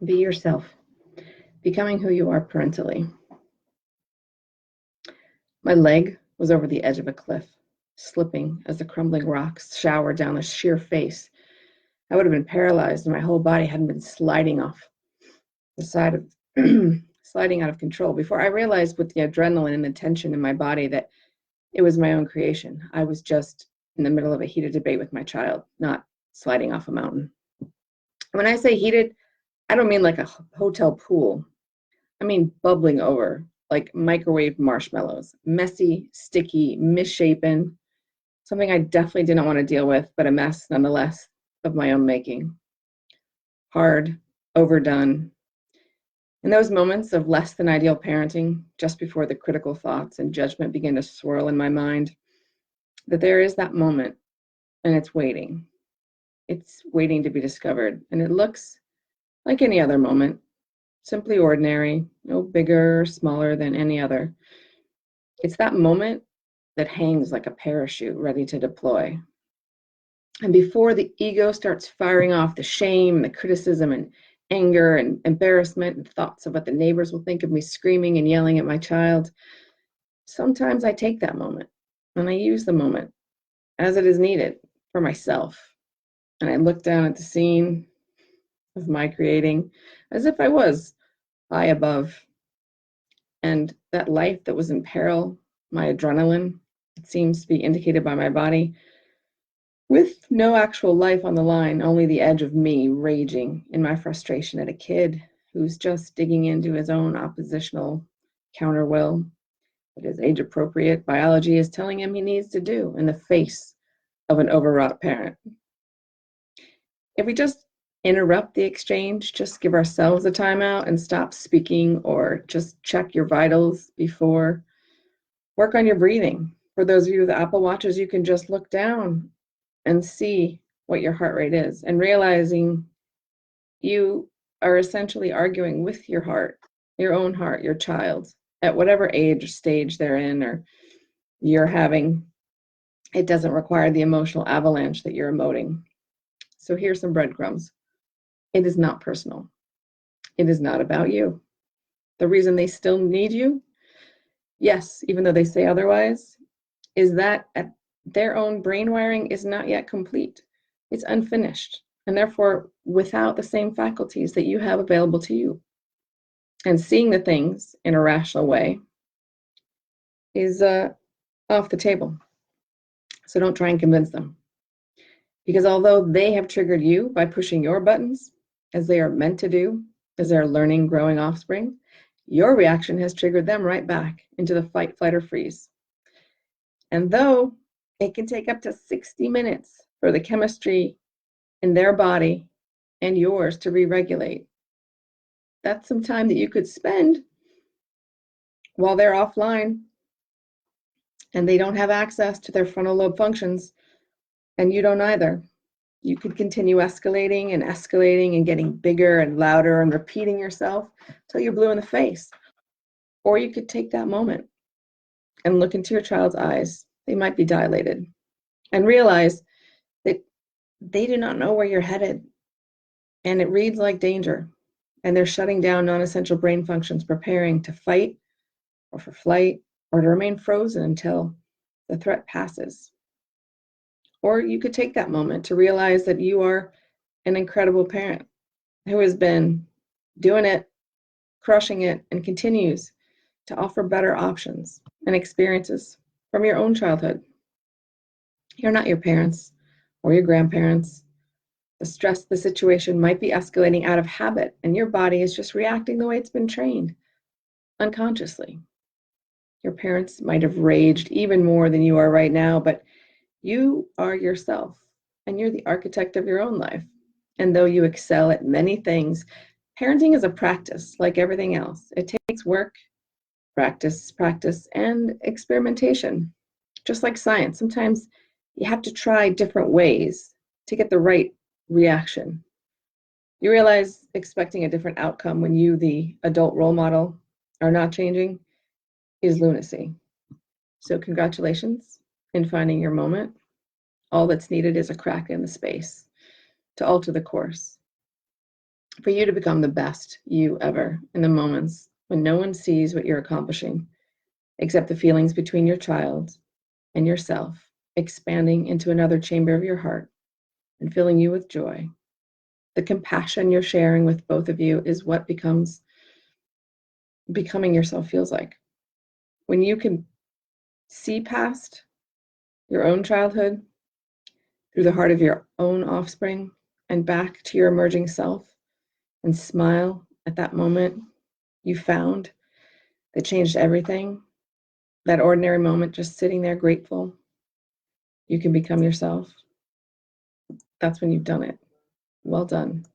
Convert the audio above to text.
Be yourself, becoming who you are parentally. My leg was over the edge of a cliff, slipping as the crumbling rocks showered down the sheer face. I would have been paralyzed and my whole body hadn't been sliding off the side of sliding out of control before I realized with the adrenaline and the tension in my body that it was my own creation. I was just in the middle of a heated debate with my child, not sliding off a mountain. When I say heated, I don't mean like a hotel pool. I mean bubbling over, like microwave marshmallows, messy, sticky, misshapen, something I definitely didn't want to deal with, but a mess nonetheless of my own making. Hard, overdone. In those moments of less than ideal parenting, just before the critical thoughts and judgment begin to swirl in my mind, that there is that moment and it's waiting. It's waiting to be discovered. And it looks like any other moment, simply ordinary, no bigger or smaller than any other. It's that moment that hangs like a parachute ready to deploy. And before the ego starts firing off the shame, the criticism, and anger and embarrassment and thoughts of what the neighbors will think of me screaming and yelling at my child, sometimes I take that moment and I use the moment as it is needed for myself. And I look down at the scene of my creating as if I was high above. And that life that was in peril, my adrenaline, it seems to be indicated by my body, with no actual life on the line, only the edge of me raging in my frustration at a kid who's just digging into his own oppositional counter will that is age appropriate biology is telling him he needs to do in the face of an overwrought parent. If we just interrupt the exchange, just give ourselves a timeout and stop speaking, or just check your vitals before, work on your breathing. For those of you with Apple Watches, you can just look down and see what your heart rate is, and realizing you are essentially arguing with your heart, your own heart, your child, at whatever age or stage they're in or you're having. It doesn't require the emotional avalanche that you're emoting. So here's some breadcrumbs. It is not personal. It is not about you. The reason they still need you, yes, even though they say otherwise, is that their own brain wiring is not yet complete. It's unfinished, and therefore without the same faculties that you have available to you. And seeing the things in a rational way is off the table. So don't try and convince them. Because although they have triggered you by pushing your buttons, as they are meant to do, as their learning, growing offspring, your reaction has triggered them right back into the fight, flight, or freeze. And though it can take up to 60 minutes for the chemistry in their body and yours to re-regulate, that's some time that you could spend while they're offline and they don't have access to their frontal lobe functions, and you don't either. You could continue escalating and getting bigger and louder and repeating yourself till you're blue in the face. Or you could take that moment and look into your child's eyes. They might be dilated, and realize that they do not know where you're headed. And it reads like danger. And they're shutting down non-essential brain functions, preparing to fight or for flight or to remain frozen until the threat passes. Or you could take that moment to realize that you are an incredible parent who has been doing it, crushing it, and continues to offer better options and experiences from your own childhood. You're not your parents or your grandparents. The stress of the situation might be escalating out of habit, and your body is just reacting the way it's been trained, unconsciously. Your parents might have raged even more than you are right now, but you are yourself, and you're the architect of your own life. And though you excel at many things, parenting is a practice like everything else. It takes work, practice, and experimentation. Just like science, sometimes you have to try different ways to get the right reaction. You realize expecting a different outcome when you, the adult role model, are not changing is lunacy. So congratulations in finding your moment. All that's needed is a crack in the space to alter the course. for you to become the best you ever in the moments when no one sees what you're accomplishing, except the feelings between your child and yourself expanding into another chamber of your heart and filling you with joy. The compassion you're sharing with both of you is what becoming yourself feels like. When you can see past your own childhood through the heart of your own offspring and back to your emerging self and smile at that moment you found that changed everything, that ordinary moment just sitting there grateful, you can become yourself. That's when you've done it. Well done.